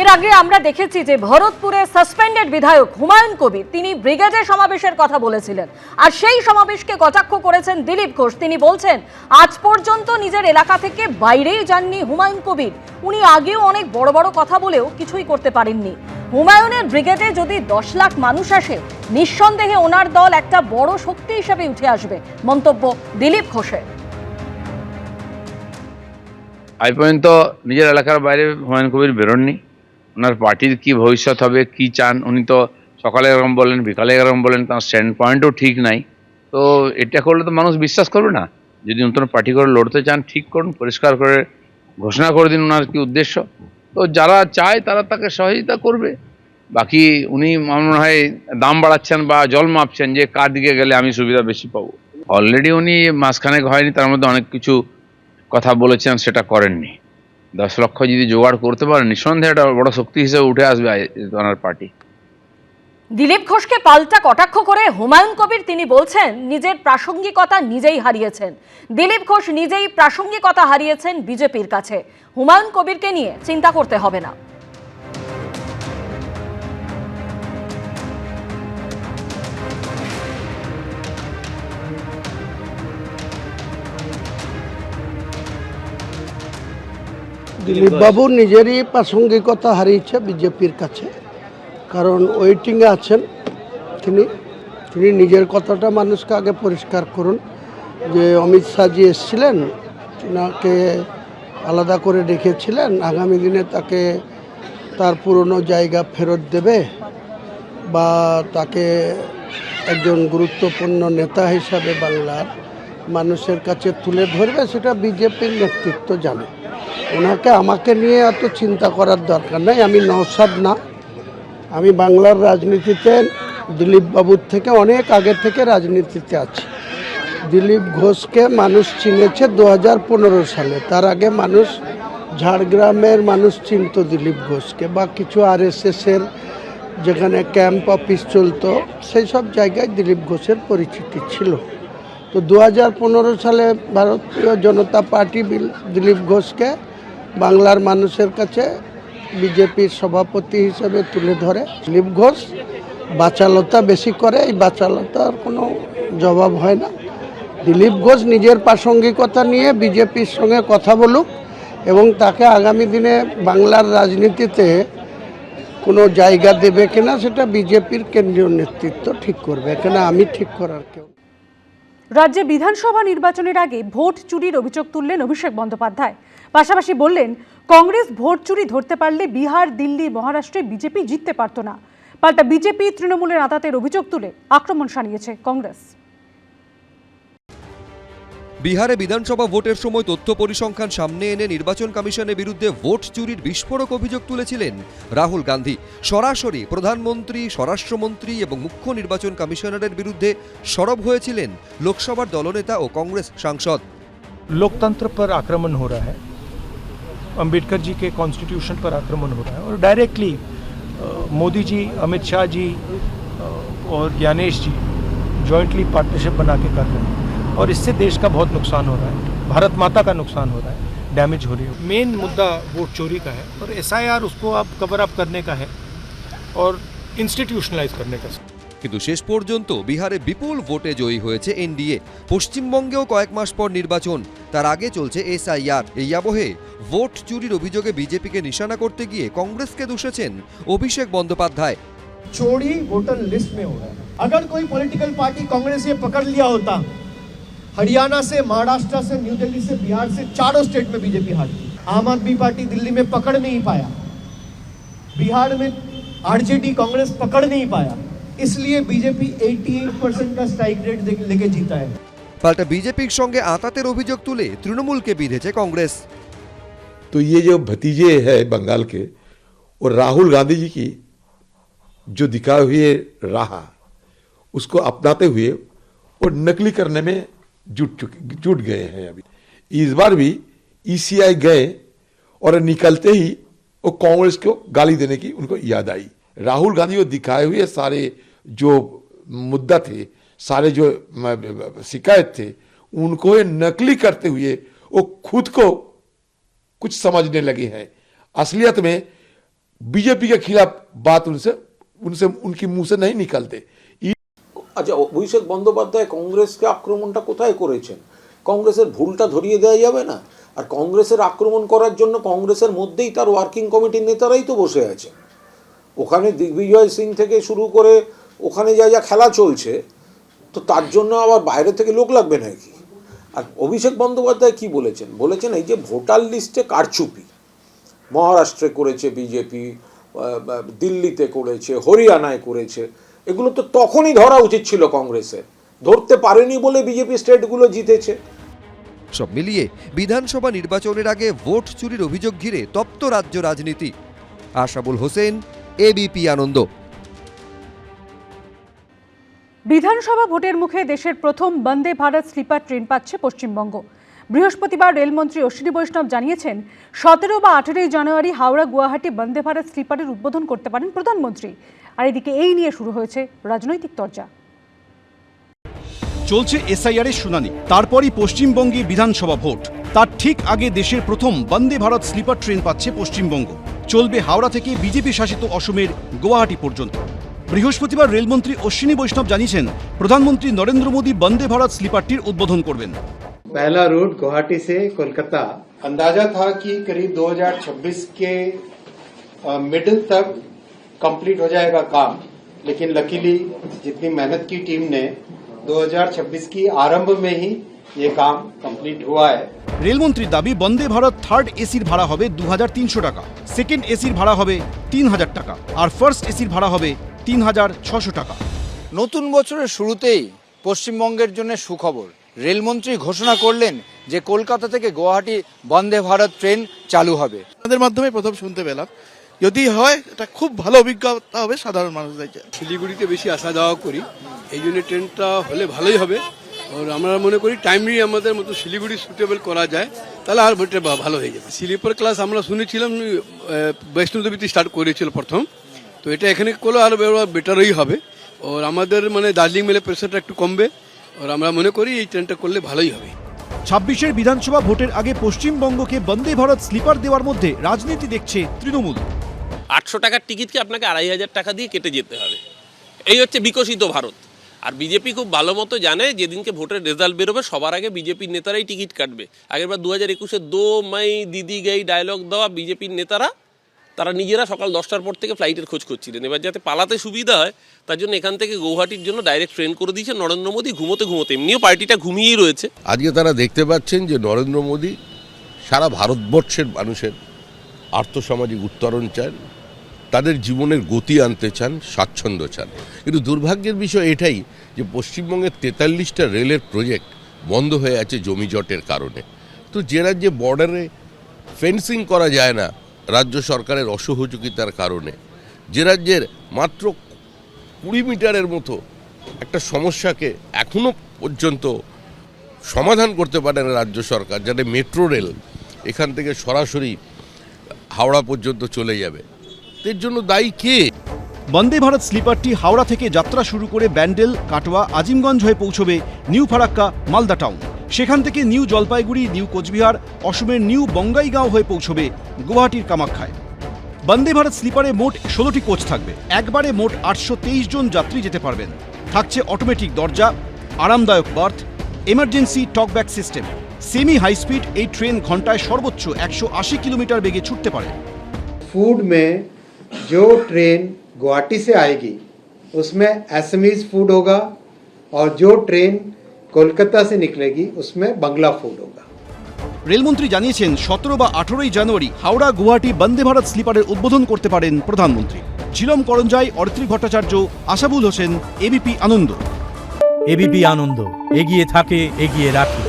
এর আগে আমরা দেখেছি যে ভরতপুরে সাসপেন্ডেড বিধায়ক হুমায়ুন কবির তিনি ব্রিগেডে সমাবেশের কথা বলেছিলেন, আর সেই সমাবেশকে কটাক্ষ করেছেন দিলীপ ঘোষ। তিনি বলছেন আজ পর্যন্ত নিজের এলাকা থেকে বাইরেই যাননি হুমায়ুন কবির। উনি আগেও অনেক বড় বড় কথা বলেও কিছুই করতে পারেননি। হুমায়ুনের ব্রিগেডে যদি 10 লাখ মানুষ আসে, নিঃসন্দেহে ওনার দল একটা বড় শক্তি হিসেবে উঠে আসবে, মন্তব্য দিলীপ ঘোষের। আজ পর্যন্ত নিজের এলাকার বাইরে হুমায়ুন কবির বেরোননি। ওনার পার্টির কি ভবিষ্যৎ হবে, কি চান, উনি তো সকালে এরকম বলেন, বিকালে এরকম বলেন, তার স্ট্যান্ড পয়েন্টও ঠিক নাই। তো এটা করলে তো মানুষ বিশ্বাস করবে না। যদি নতুন পার্টি করে লড়তে চান, ঠিক করুন, পরিষ্কার করে ঘোষণা করে দিন ওনার কি উদ্দেশ্য। তো যারা চায় তারা তাকে সহযোগিতা করবে। বাকি উনি মনে হয় দাম বাড়াচ্ছেন বা জল মাপছেন যে কার দিকে গেলে আমি সুবিধা বেশি পাবো। অলরেডি উনি মাসখানেক হয়নি, তার মধ্যে অনেক কিছু কথা বলেছেন, সেটা করেননি। 10 লক্ষ যদি জোগাড় করতে পারেন, নিঃসন্দেহে একটা বড় শক্তি হিসেবে উঠে আসবে ওনার পার্টি। দিলীপ ঘোষকে পাল্টা কটাক্ষ করে হুমায়ুন কবির তিনি বলছেন নিজের প্রাসঙ্গিকতা নিজেই হারিয়েছেন। দিলীপ ঘোষ নিজেই প্রাসঙ্গিকতা হারিয়েছেন বিজেপির কাছে। হুমায়ুন কবিরকে নিয়ে চিন্তা করতে হবে না। দিলীপ বাবু নিজেরই প্রাসঙ্গিকতা হারিয়েছে বিজেপির কাছে, কারণ ওয়েটিংয়ে আছেন তিনি। নিজের কথাটা মানুষকে আগে পরিষ্কার করুন যে অমিত শাহজি এসেছিলেন, তিনাকে আলাদা করে রেখেছিলেন, আগামী দিনে তাকে তার পুরনো জায়গা ফেরত দেবে বা তাকে একজন গুরুত্বপূর্ণ নেতা হিসাবে বাংলার মানুষের কাছে তুলে ধরবে, সেটা বিজেপির নেতৃত্ব জানে। ওনাকে আমাকে নিয়ে এত চিন্তা করার দরকার নেই। আমি নওশাদ না, আমি বাংলার রাজনীতিতে দিলীপ বাবুর থেকে অনেক আগে থেকে রাজনীতিতে আছি। দিলীপ ঘোষকে মানুষ চিনেছে 2015 সালে। তার আগে মানুষ, ঝাড়গ্রামের মানুষ চিনত দিলীপ ঘোষকে, বা কিছু RSS-এর যেখানে ক্যাম্প অফিস চলতো সেই সব জায়গায় দিলীপ ঘোষের পরিচিতি ছিল। তো 2015 সালে ভারতীয় জনতা পার্টি দিলীপ ঘোষকে বাংলার মানুষের কাছে বিজেপির সভাপতি হিসেবে তুলে ধরে। দিলীপ ঘোষ বাচালতা বেশি করে, এই বাচালতার কোনো জবাব হয় না। দিলীপ ঘোষ নিজের প্রাসঙ্গিকতা নিয়ে বিজেপির সঙ্গে কথা বলুক এবং তাকে আগামী দিনে বাংলার রাজনীতিতে কোনো জায়গা দেবে কিনা সেটা বিজেপির কেন্দ্রীয় নেতৃত্ব ঠিক করবে, এখানে আমি ঠিক করার কেউ। রাজ্যে বিধানসভা নির্বাচনের আগে ভোট চুরির অভিযোগ তুললেন অভিষেক বন্দ্যোপাধ্যায়। পাশাপাশি বললেন কংগ্রেস ভোট চুরি ধরতে পারলে বিহার, দিল্লি, মহারাষ্ট্রে বিজেপি জিততে পারত না। পাল্টা বিজেপি তৃণমূলের আঁতাতের অভিযোগ তুলে আক্রমণ শানিয়েছে কংগ্রেস। বিহারে বিধানসভা ভোটের সময় তথ্য পরিসংখ্যান সামনে এনে নির্বাচন কমিশনের বিরুদ্ধে ভোট চুরির বিস্ফোরক অভিযোগ তুলেছিলেন রাহুল গান্ধী। সরাসরি প্রধানমন্ত্রী, স্বরাষ্ট্রমন্ত্রী এবং মুখ্য নির্বাচন কমিশনারের বিরুদ্ধে সরব হয়েছিলেন লোকসভার দলনেতা ও কংগ্রেস সাংসদ। लोकतंत्र पर आक्रमण हो रहा है, अंबेडकर जी के कॉन्स्टिट्यूशन पर आक्रमण हो रहा है और डायरेक्टली मोदी जी, अमित शाह जी और ज्ञानेश जी जॉइंटली पार्टनरशिप बना के कर रहे हैं और इससे देश का बहुत नुकसान हो रहा है, भारत माता का नुकसान हो रहा है, डैमेज हो रही है। मेन मुद्दा वोट चोरी का है और SIR उसको अब कवर अप करने का है और इंस्टीट्यूशनलाइज करने का। কিন্তু শেষ পর্যন্ত বিহারে বিপুল ভোটে জয়ী হয়েছে এনডিএ। পশ্চিমবঙ্গেও কয়েক মাস পর নির্বাচন, তার আগে চলছে SIR। এই আবহে ভোট চুরির অভিযোগে বিজেপিকে নিশানা করতে গিয়ে কংগ্রেসকে দোষেছেন অভিষেক বন্দ্যোপাধ্যায়। चोरी वोटर लिस्ट में हो रहा है। अगर कोई पॉलिटिकल पार्टी कांग्रेस ये पकड़ लिया होता, हरियाणा से, महाराष्ट्र से, न्यू दिल्ली से, बिहार से, चारों स्टेट में बीजेपी हारी। आम आदमी पार्टी दिल्ली में पकड़ नहीं पाया, बिहार में RJD कांग्रेस पकड़ नहीं पाया, इसलिए बीजेपी 88% का स्ट्राइक रेट लेके जीता है। পাল্টা বিজেপির সঙ্গে আঁতাতের অভিযোগ তুলে তৃণমূলকে বিঁধেছে কংগ্রেস। तो ये जो भतीजे है बंगाल के, और राहुल गांधी जी की जो दिखाए हुए राह उसको अपनाते हुए और नकली करने में जुट गए हैं। अभी इस बार भी ECI गए और निकलते ही वो कांग्रेस को गाली देने की उनको याद आई। राहुल गांधी को दिखाए हुए सारे जो मुद्दा थे, सारे जो शिकायत थे, उनको नकली करते हुए वो खुद को कुछ समझने लगे हैं। असलियत में बीजेपी के खिलाफ बात उनसे उनसे उनकी मुंह से नहीं निकलते। আচ্ছা, অভিষেক বন্দ্যোপাধ্যায় কংগ্রেসকে আক্রমণটা কোথায় করেছেন? কংগ্রেসের ভুলটা ধরিয়ে দেওয়া যাবে না? আর কংগ্রেসের আক্রমণ করার জন্য কংগ্রেসের মধ্যেই তার ওয়ার্কিং কমিটির নেতারাই তো বসে আছেন। ওখানে দিগ্বিজয় সিং থেকে শুরু করে ওখানে যা যা খেলা চলছে, তো তার জন্য আবার বাইরে থেকে লোক লাগবে নাকি? আর অভিষেক বন্দ্যোপাধ্যায় কি বলেছেন? বলেছেন এই যে ভোটার লিস্টে কারচুপি মহারাষ্ট্রে করেছে বিজেপি, দিল্লিতে করেছে, হরিয়ানায় করেছে, এগুলো তো তখনই ধরা উচিত ছিল কংগ্রেসের। ধরতে পারেনি বলে বিজেপি স্টেটগুলো জিতেছে। সব মিলিয়ে বিধানসভা নির্বাচনের আগে ভোট চুরির অভিযোগ ঘিরে তপ্ত রাজ্য রাজনীতি। আশাবুল হোসেন, এবিপি আনন্দ। বিধানসভা ভোটের মুখে দেশের প্রথম বন্দে ভারত স্লিপার ট্রেন পাচ্ছে পশ্চিমবঙ্গ। বৃহস্পতিবার রেলমন্ত্রী অশ্বিনী বৈষ্ণব জানিয়েছেন 17 বা 18 জানুয়ারি হাওড়া গুয়াহাটি বন্দে ভারত স্লিপারের উদ্বোধন করতে পারেন প্রধানমন্ত্রী। আর এদিকে এই নিয়ে শুরু হয়েছে রাজনৈতিক চর্চা। চলছে এসআইআর এর শুনানি, তারপরই পশ্চিমবঙ্গে বিধানসভা ভোট। তার ঠিক আগে দেশের প্রথম বন্দে ভারত স্লিপার ট্রেন পাচ্ছে পশ্চিমবঙ্গ। চলবে হাওড়া থেকে বিজেপি শাসিত অসমের গুয়াহাটি পর্যন্ত। বৃহস্পতিবার রেলমন্ত্রী অশ্বিনী বৈষ্ণব জানিয়েছেন প্রধানমন্ত্রী নরেন্দ্র মোদী বন্দে ভারত স্লিপারটির উদ্বোধন করবেন। पहला रूट गुवाहाटी से कोलकाता अंदाजा था कि करीब 2026 के मिडिल तक कंप्लीट हो जाएगा काम, लेकिन लकीली जितनी मेहनत की टीम ने 2026 की आरंभ में ही ये काम कंप्लीट हुआ है। রেলমন্ত্রীর দাবি বন্দে ভারত থার্ড এসির ভাড়া হবে 2300 টাকা, সেকেন্ড এসির ভাড়া হবে 3000 টাকা, আর ফার্স্ট এসির ভাড়া হবে 3600 টাকা। নতুন বছরের শুরুতেই পশ্চিমবঙ্গের জন্য সুখবর। রেলমন্ত্রী ঘোষণা করলেন যে কলকাতা থেকে গুয়াহাটি বন্দে ভারত ট্রেন চালু হবে। তাদের মাধ্যমে প্রথম শুনতে পেলাম, যদি হয় এটা খুব ভালো অভিজ্ঞতা হবে সাধারণ মানুষদের। শিলিগুড়িতে বেশি আসা যাওয়া করি, এই জন্য ট্রেনটা হলে ভালোই হবে। আর আমরা মনে করি টাইমলি আমাদের মতো শিলিগুড়ি সুটেবল করা যায়, তাহলে আর ভোটে ভালো হয়ে যাবে। স্লিপার ক্লাস আমরা শুনেছিলাম বৈষ্ণোদেবীতে স্টার্ট করেছিল প্রথম, তো এটা এখানে করলে আরো বেটারই হবে। আর আমাদের মানে দার্জিলিং মেলে প্রেশারটা একটু কমবে, আর আমরা মনে করি এই ট্রেনটা করলে ভালোই হবে। 26-এর বিধানসভা ভোটের আগে পশ্চিমবঙ্গকে বন্দে ভারত স্লিপার দেওয়ার মধ্যে রাজনীতি দেখছে তৃণমূল। 800 টাকার টিকিটকে আপনাকে 2500 টাকা দিয়ে কেটে যেতে হবে, এই হচ্ছে বিকশিত ভারত। আর বিজেপি খুব ভালো মতো জানে যেদিনকে ভোটের রেজাল্ট বেরোবে সবার আগে বিজেপির নেতারাই টিকিট কাটবে। আগেরবার 2021-এ দো মাই দিদি গাই ডায়লগ দেওয়া বিজেপির নেতারা তারা নিজেরা সকাল 10টার পর থেকে ফ্লাইটের খোঁজ করছিলেন। এবার যাতে পালাতে সুবিধা হয় তার জন্য এখান থেকে গৌহাটির জন্য ডাইরেক্ট ট্রেন করে দিয়েছে নরেন্দ্র মোদী ঘুমোতে ঘুমোতে। এমনিও পার্টিটা ঘুমিয়েই রয়েছে। আজকে তারা দেখতে পাচ্ছেন যে নরেন্দ্র মোদী সারা ভারতবর্ষের মানুষের আর্থসামাজিক উত্তরণ চান, তাদের জীবনের গতি আনতে চান, স্বাচ্ছন্দ্য চান। কিন্তু দুর্ভাগ্যের বিষয় এটাই যে পশ্চিমবঙ্গের 43টা রেলের প্রজেক্ট বন্ধ হয়ে আছে জমি জটের কারণে। তো যে রাজ্যে বর্ডারে ফেন্সিং করা যায় না রাজ্য সরকারের অসহযোগিতার কারণে, যে রাজ্যের মাত্র 20 মিটারের মতো একটা সমস্যাকে এখনো পর্যন্ত সমাধান করতে পারে না রাজ্য সরকার, যাতে মেট্রো রেল এখান থেকে সরাসরি হাওড়া পর্যন্ত চলে যাবে, এর জন্য দায়ী কে? বন্দে ভারত স্লিপারটি হাওড়া থেকে যাত্রা শুরু করে ব্যান্ডেল, কাটোয়া, আজিমগঞ্জ হয়ে পৌঁছবে নিউ ফারাক্কা, মালদা টাউন। সেখান থেকে নিউ জলপাইগুড়ি, নিউ কোচবিহার, অসমের নিউ বঙ্গাইগাঁও হয়ে পৌঁছবে গুয়াহাটির কামাখ্যায়। বন্দে ভারত স্লিপারে মোট 16টি কোচ থাকবে। একবারে মোট 823 জন যাত্রী যেতে পারবেন। থাকছে অটোমেটিক দরজা, আরামদায়ক berth, emergency talkback system. Semi high speed এই ট্রেন ঘন্টায় সর্বোচ্চ 180 কিলোমিটার বেগে ছুটতে পারে। फूड में जो ट्रेन गुवाहाटी से आएगी उसमें एसएमईज फूड होगा, और जो ट्रेन कोलकाता से निकलेगी उसमें बांग्ला फूड होगा। রেলমন্ত্রী জানিয়েছেন 17 বা 18 জানুয়ারি হাওড়া গুয়াহাটি বন্দে ভারত স্লিপারের উদ্বোধন করতে পারেন প্রধানমন্ত্রী। ঝিলম করঞ্জাই, অরিত্রী ভট্টাচার্য, আশাবুল হোসেন, এবিপি আনন্দ। এবিপি আনন্দ, এগিয়ে থাকে, এগিয়ে রাখে।